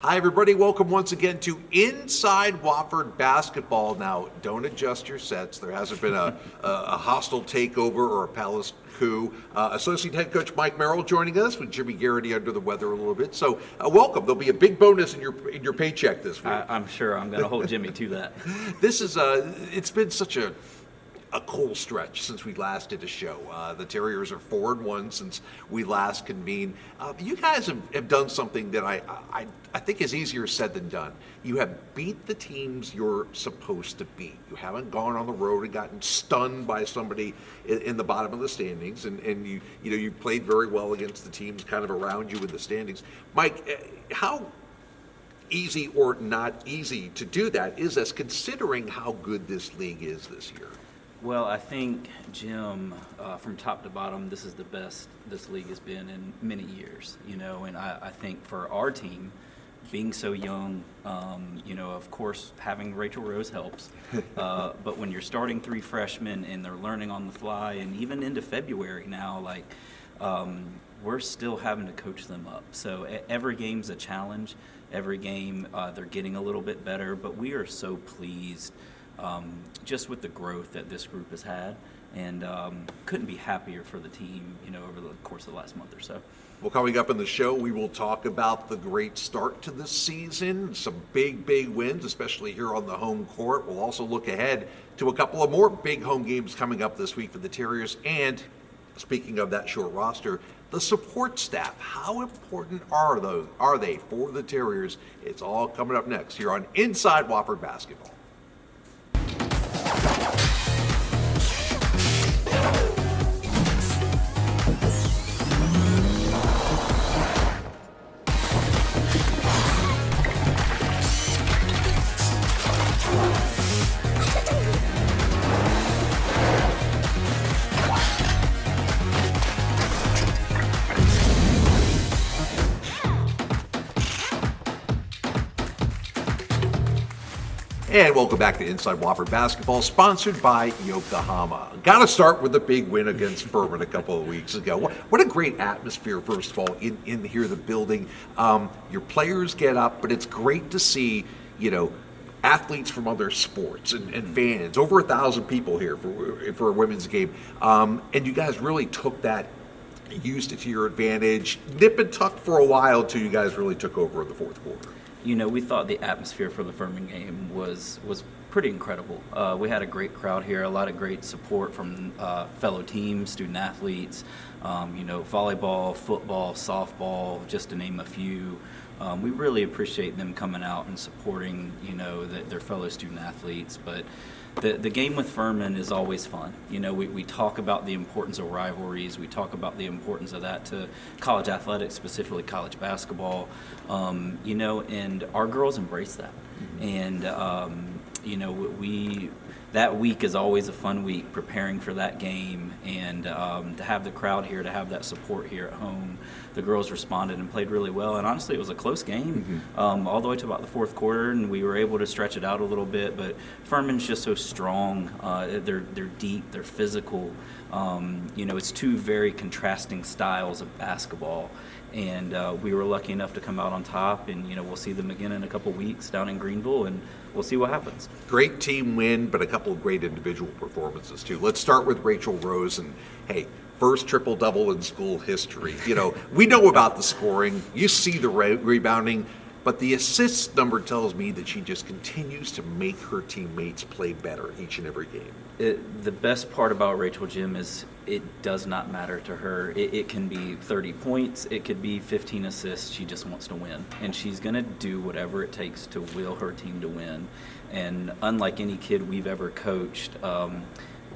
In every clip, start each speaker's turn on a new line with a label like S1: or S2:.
S1: Hi, everybody. Welcome once again to Inside Wofford Basketball. Now, don't adjust your sets. There hasn't been a hostile takeover or a palace coup. Associate head coach Mike Merrill joining us with Jimmy Garrity under the weather a little bit. So, welcome. There'll be a big bonus in your paycheck this week.
S2: I'm sure I'm going to hold Jimmy to that.
S1: This is it's been such a cool stretch since we last did a show. The Terriers are 4-1 since we last convened. You guys have done something that I think is easier said than done. You have beat the teams you're supposed to beat. You haven't gone on the road and gotten stunned by somebody in the bottom of the standings, and you played very well against the teams kind of around you in the standings. Mike, how easy or not easy to do that is this, considering how good this league is this year?
S2: Well, I think, Jim, from top to bottom, this is the best this league has been in many years, and I think for our team, being so young, of course, having Rachel Rose helps, but when you're starting 3 freshmen and they're learning on the fly, and even into February now, we're still having to coach them up. So every game's a challenge. Every game, they're getting a little bit better, but we are so pleased just with the growth that this group has had, and couldn't be happier for the team, over the course of the last month or so.
S1: Well, coming up in the show, we will talk about the great start to this season, some big wins, especially here on the home court. We'll also look ahead to a couple of more big home games coming up this week for the Terriers. And speaking of that short roster, the support staff, how important are they for the Terriers? It's all coming up next here on Inside Wofford Basketball. And welcome back to Inside Wofford Basketball, sponsored by Yokohama. Got to start with the big win against Furman a couple of weeks ago. What a great atmosphere, first of all, in here, the building. Your players get up, but it's great to see, athletes from other sports and fans. Over 1,000 people here for a women's game. And you guys really took that, used it to your advantage, nip and tuck for a while until you guys really took over in the fourth quarter.
S2: We thought the atmosphere for the Furman game was pretty incredible. We had a great crowd here, a lot of great support from fellow teams, student athletes, volleyball, football, softball, just to name a few. We really appreciate them coming out and supporting, their fellow student athletes. But the game with Furman is always fun. We talk about the importance of rivalries. We talk about the importance of that to college athletics, specifically college basketball. And our girls embrace that. And, that week is always a fun week, preparing for that game, and to have the crowd here, to have that support here at home. The girls responded and played really well, and honestly, it was a close game, all the way to about the fourth quarter, and we were able to stretch it out a little bit. But Furman's just so strong. They're deep. They're physical. It's 2 very contrasting styles of basketball. And we were lucky enough to come out on top, and we'll see them again in a couple weeks down in Greenville, and we'll see what happens.
S1: Great team win, but a couple of great individual performances too. Let's start with Rachel Rose, and hey, first triple-double in school history. We know about the scoring, you see the rebounding, but the assists number tells me that she just continues to make her teammates play better each and every game.
S2: The best part about Rachel, Jim, is it does not matter to her. It can be 30 points. It could be 15 assists. She just wants to win. And she's going to do whatever it takes to will her team to win. And unlike any kid we've ever coached,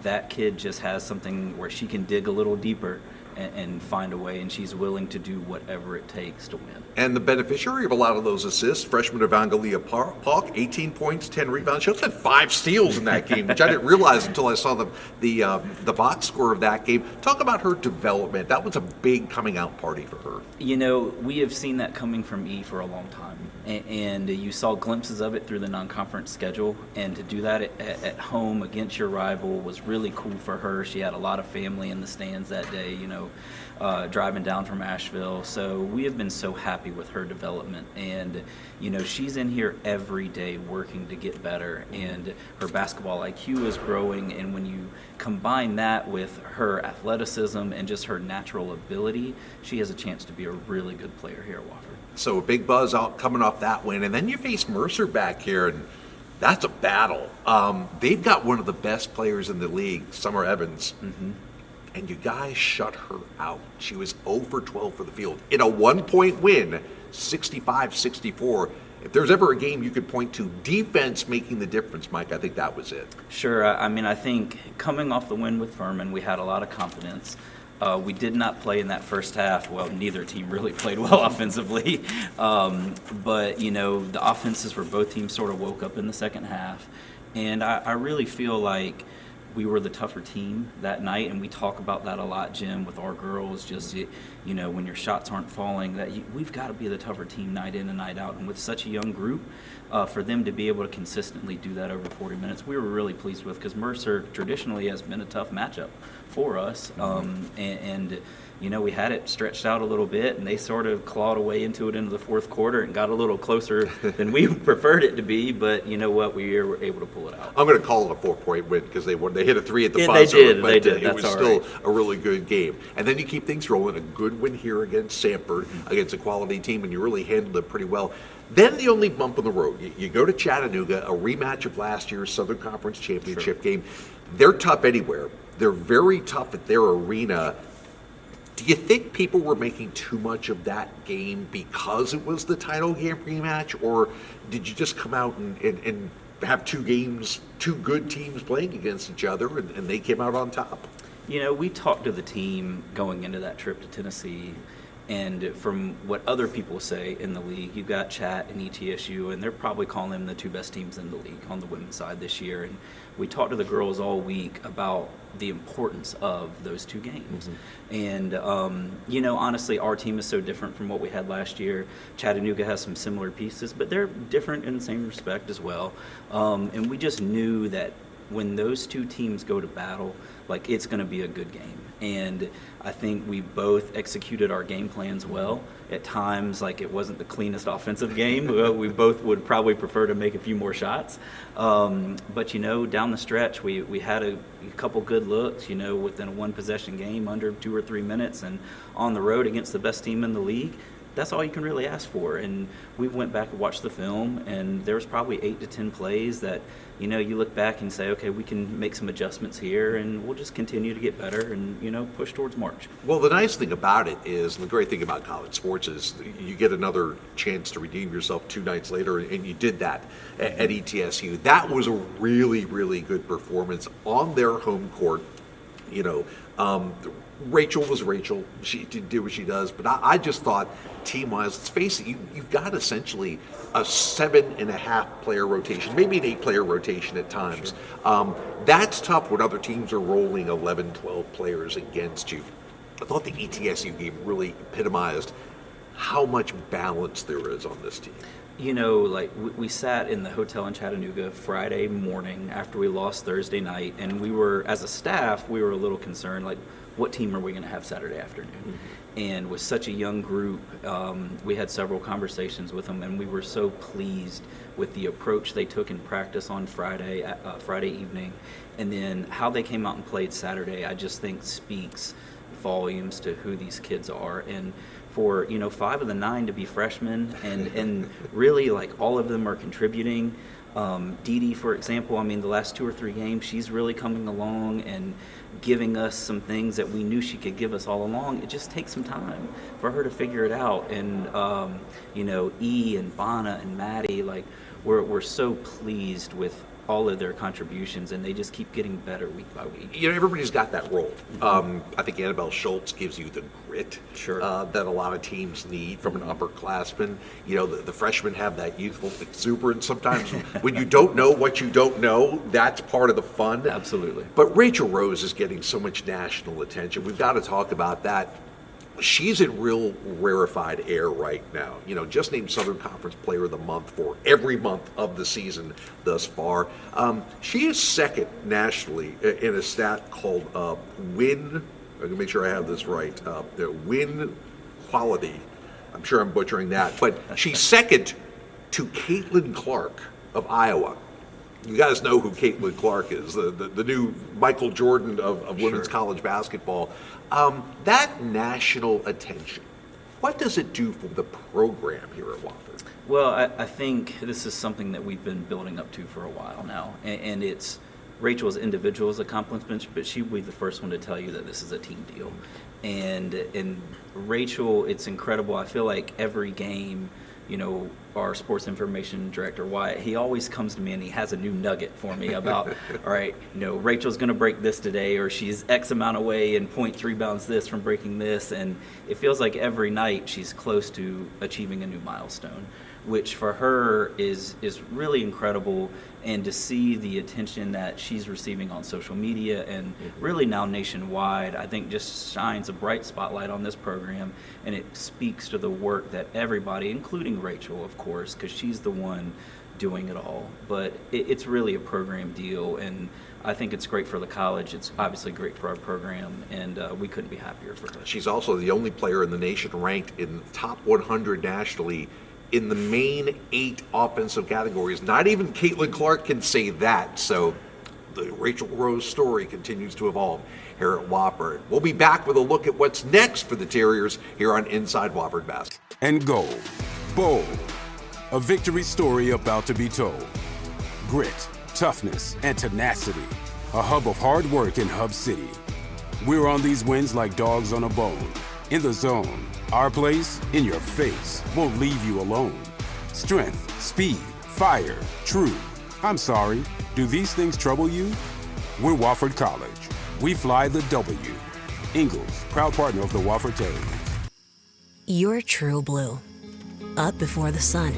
S2: that kid just has something where she can dig a little deeper and find a way, and she's willing to do whatever it takes to win.
S1: And the beneficiary of a lot of those assists, freshman Evangelia Park, 18 points, 10 rebounds. She also had 5 steals in that game, which I didn't realize until I saw the box score of that game. Talk about her development. That was a big coming out party for her.
S2: We have seen that coming from E for a long time, and you saw glimpses of it through the non-conference schedule, and to do that at home against your rival was really cool for her. She had a lot of family in the stands that day. driving down from Asheville. So we have been so happy with her development. And, she's in here every day working to get better. And her basketball IQ is growing. And when you combine that with her athleticism and just her natural ability, she has a chance to be a really good player here at Wofford.
S1: So a big buzz out coming off that win. And then you face Mercer back here, and that's a battle. They've got one of the best players in the league, Summer Evans.
S2: Mm-hmm.
S1: And you guys shut her out. She was 0 for 12 for the field. In a 1-point win, 65-64. If there's ever a game you could point to defense making the difference, Mike, I think that was it.
S2: Sure. I think coming off the win with Furman, we had a lot of confidence. We did not play in that first half. Well, neither team really played well offensively. But, the offenses for both teams sort of woke up in the second half. And I really feel like we were the tougher team that night, and we talk about that a lot, Jim, with our girls. Just when your shots aren't falling, we've got to be the tougher team night in and night out. And with such a young group, for them to be able to consistently do that over 40 minutes, we were really pleased with, because Mercer traditionally has been a tough matchup for us. We had it stretched out a little bit, and they sort of clawed away into the fourth quarter and got a little closer than we preferred it to be. But you know what? We were able to pull it out.
S1: I'm going to call it a 4-point win because they won. They hit a 3 at the buzzer.
S2: They did.
S1: It was still a really good game. And then you keep things rolling. A good win here against Sanford, against a quality team, and you really handled it pretty well. Then the only bump on the road, you go to Chattanooga, a rematch of last year's Southern Conference Championship game. They're tough anywhere. They're very tough at their arena. Do you think people were making too much of that game because it was the title game rematch, or did you just come out and have two good teams playing against each other, and they came out on top?
S2: We talked to the team going into that trip to Tennessee, and from what other people say in the league, you've got Chat and ETSU, and they're probably calling them the two best teams in the league on the women's side this year. And we talked to the girls all week about the importance of those two games. Mm-hmm. And, honestly, our team is so different from what we had last year. Chattanooga has some similar pieces, but they're different in the same respect as well. And we just knew that when those two teams go to battle, it's going to be a good game. And I think we both executed our game plans well. At times, it wasn't the cleanest offensive game. We both would probably prefer to make a few more shots. But, down the stretch, we had a couple good looks, within a one-possession game under 2 or 3 minutes, and on the road against the best team in the league. That's all you can really ask for. And we went back and watched the film, and there was probably 8 to 10 plays that, you look back and say, okay, we can make some adjustments here, and we'll just continue to get better and, push towards March.
S1: Well, the nice thing about it is, and the great thing about college sports is you get another chance to redeem yourself 2 nights later, and you did that at ETSU. That was a really, really good performance on their home court. Rachel was Rachel. She did what she does. But I just thought, team-wise, let's face it, you've got essentially a 7.5 player rotation, maybe an 8-player rotation at times. Sure. That's tough when other teams are rolling 11, 12 players against you. I thought the ETSU game really epitomized how much balance there is on this team.
S2: We sat in the hotel in Chattanooga Friday morning after we lost Thursday night, and we were, as a staff, we were a little concerned, what team are we going to have Saturday afternoon? Mm-hmm. And with such a young group, we had several conversations with them, and we were so pleased with the approach they took in practice on Friday evening, and then how they came out and played Saturday, I just think speaks volumes to who these kids are. And for 5 of the 9 to be freshmen, and really all of them are contributing. Dee Dee, for example, the last 2 or 3 games, she's really coming along and giving us some things that we knew she could give us all along. It just takes some time for her to figure it out. And E and Bonna and Maddie, we're so pleased with all of their contributions, and they just keep getting better week by week.
S1: Everybody's got that role. Mm-hmm. I think Annabelle Schultz gives you the grit that a lot of teams need from an upperclassman. The freshmen have that youthful exuberance sometimes. When you don't know what you don't know, that's part of the fun.
S2: Absolutely.
S1: But Rachel Rose is getting so much national attention. We've got to talk about that. She's in real rarefied air right now. Just named Southern Conference Player of the Month for every month of the season thus far. She is second nationally in a stat called win I'm going to make sure I have this right. The win quality. I'm sure I'm butchering that, but she's second to Caitlin Clark of Iowa. You guys know who Caitlin Clark is, the new Michael Jordan of women's college basketball. That national attention, what does it do for the program here at Wofford?
S2: Well, I think this is something that we've been building up to for a while now, and it's Rachel's individual's accomplishments, but she will be the first one to tell you that this is a team deal. And Rachel, it's incredible. I feel like every game, our sports information director, Wyatt, he always comes to me and he has a new nugget for me about, all right, Rachel's going to break this today, or she's X amount away and 0.3 bounds this from breaking this. And it feels like every night she's close to achieving a new milestone, which for her is really incredible. And to see the attention that she's receiving on social media and really now nationwide, I think just shines a bright spotlight on this program, and it speaks to the work that everybody, including Rachel, of course, because she's the one doing it all. But it's really a program deal, and I think it's great for the college. It's obviously great for our program, and we couldn't be happier for her.
S1: She's also the only player in the nation ranked in the top 100 nationally in the main 8 offensive categories. Not even Caitlin Clark can say that. So the Rachel Rose story continues to evolve here at Wofford. We'll be back with a look at what's next for the Terriers here on Inside Wofford Basketball.
S3: And gold, bold, a victory story about to be told. Grit, toughness, and tenacity, a hub of hard work in Hub City. We're on these wins like dogs on a bone. In the zone, our place, in your face, won't leave you alone. Strength, speed, fire, true. I'm sorry, do these things trouble you? We're Wofford College. We fly the W. Ingalls, proud partner of the Wofford Terriers.
S4: You're true blue. Up before the sun.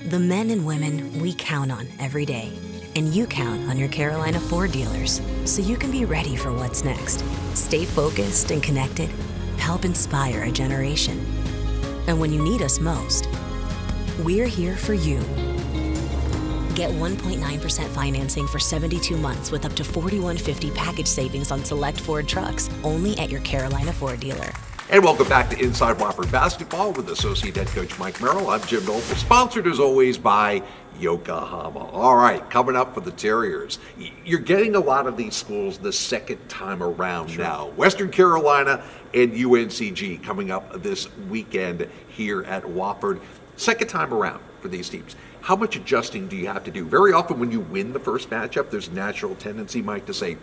S4: The men and women we count on every day. And you count on your Carolina Ford dealers, so you can be ready for what's next. Stay focused and connected. Help inspire a generation. And when you need us most, we're here for you. Get 1.9% financing for 72 months with up to $4,150 package savings on select Ford trucks, only at your Carolina Ford dealer.
S1: And welcome back to Inside Wofford Basketball with Associate Head Coach Mike Merrill. I'm Jim Noble, sponsored as always by Yokohama. All right, coming up for the Terriers. You're getting a lot of these schools the second time around now. Western Carolina and UNCG coming up this weekend here at Wofford. Second time around for these teams. How much adjusting do you have to do? Very often when you win the first matchup, there's a natural tendency, Mike, to say,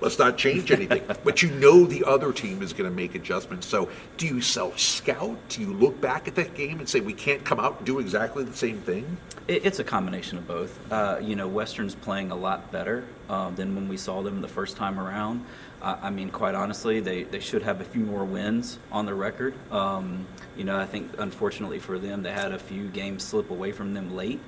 S1: let's not change anything. But the other team is going to make adjustments. So do you self-scout? Do you look back at that game and say, we can't come out and do exactly the same thing?
S2: It's a combination of both. Western's playing a lot better than when we saw them the first time around. Quite honestly, they should have a few more wins on the record. I think, unfortunately for them, they had a few games slip away from them late.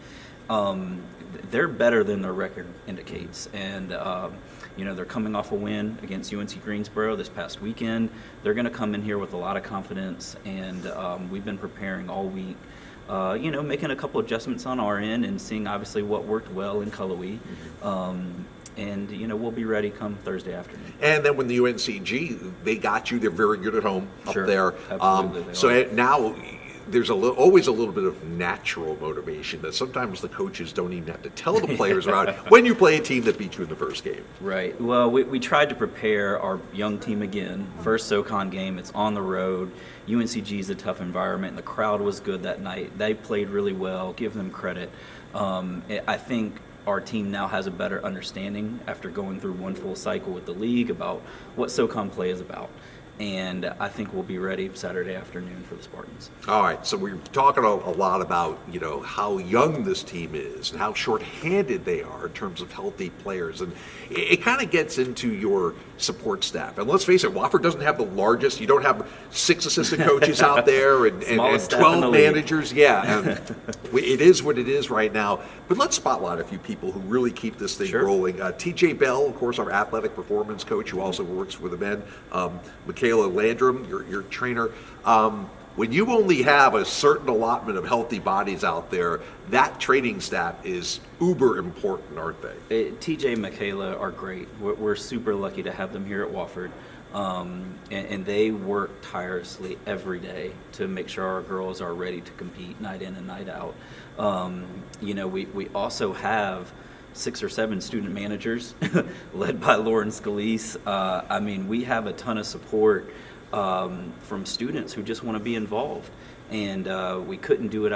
S2: They're better than their record indicates. And, they're coming off a win against UNC Greensboro this past weekend. They're going to come in here with a lot of confidence, and we've been preparing all week. Making a couple adjustments on our end and seeing obviously what worked well in Cullowhee. We'll be ready come Thursday afternoon.
S1: And then when the UNCG, they got you, they're very good at home up there.
S2: Absolutely.
S1: Now there's always a little bit of natural motivation that sometimes the coaches don't even have to tell the players about when you play a team that beat you in the first game.
S2: Right. Well, we tried to prepare our young team again. First SoCon game, it's on the road. UNCG is a tough environment, and the crowd was good that night. They played really well. Give them credit. I think our team now has a better understanding after going through one full cycle with the league about what SoCon play is about. And I think we'll be ready Saturday afternoon for the Spartans.
S1: All right, so we're talking a lot about, how young this team is and how shorthanded they are in terms of healthy players. And it kind of gets into your support staff. And let's face it, Wofford doesn't have the largest. You don't have 6 assistant coaches out there and 12 managers. Yeah, and it is what it is right now. But let's spotlight a few people who really keep this thing rolling. TJ Bell, of course, our athletic performance coach, who also works with the men. Michaela Landrum, your trainer. When you only have a certain allotment of healthy bodies out there, that training staff is uber important, aren't they?
S2: TJ and Michaela are great. We're super lucky to have them here at Wofford. And they work tirelessly every day to make sure our girls are ready to compete night in and night out. We also have 6 or 7 student managers led by Lauren Scalise. We have a ton of support from students who just want to be involved. And we couldn't do it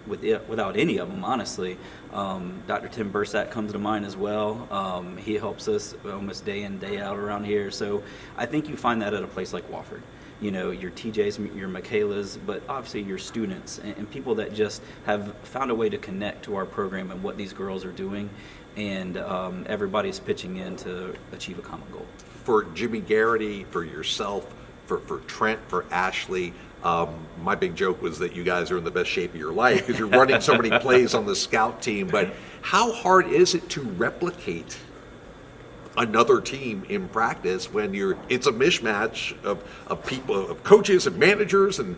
S2: without any of them, honestly. Dr. Tim Bursack comes to mind as well. He helps us almost day in, day out around here. So I think you find that at a place like Wofford. Your TJs, your Michaelas, but obviously your students and people that just have found a way to connect to our program and what these girls are doing. And everybody's pitching in to achieve a common goal.
S1: For Jimmy Garrity, for yourself, for Trent, for Ashley, my big joke was that you guys are in the best shape of your life because you're running so many plays on the scout team. But how hard is it to replicate another team in practice when it's a mishmatch of people, of coaches and managers and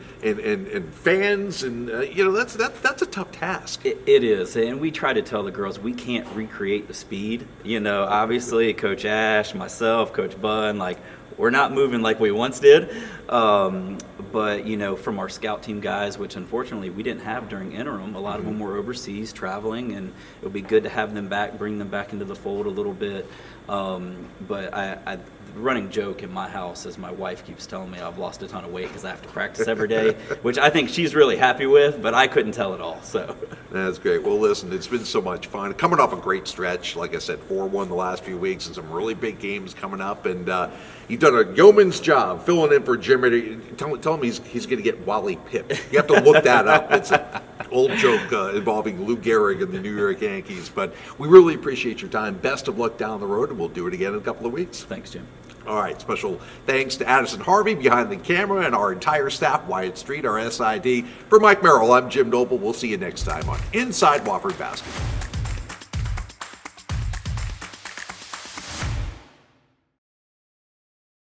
S1: fans, and that's a tough task.
S2: It is, and we try to tell the girls we can't recreate the speed. Obviously Coach Ash, myself, Coach Bun, we're not moving like we once did. But from our scout team guys, which unfortunately we didn't have during interim, a lot of them were overseas traveling, and it would be good to have them back, bring them back into the fold a little bit. But the running joke in my house is my wife keeps telling me I've lost a ton of weight because I have to practice every day, which I think she's really happy with, but I couldn't tell it all. So
S1: that's great. Well, listen, it's been so much fun. Coming off a great stretch, like I said, 4-1 the last few weeks, and some really big games coming up. And you've done a yeoman's job filling in for Jimmy. Tell him he's going to get Wally Pipp. You have to look that up. It's an old joke involving Lou Gehrig and the New York Yankees. But we really appreciate your time. Best of luck down the road, and we'll do it again in a couple of weeks.
S2: Thanks, Jim.
S1: All right, special thanks to Addison Harvey behind the camera and our entire staff, Wyatt Street, our SID. For Mike Merrill, I'm Jim Noble. We'll see you next time on Inside Wofford Basketball.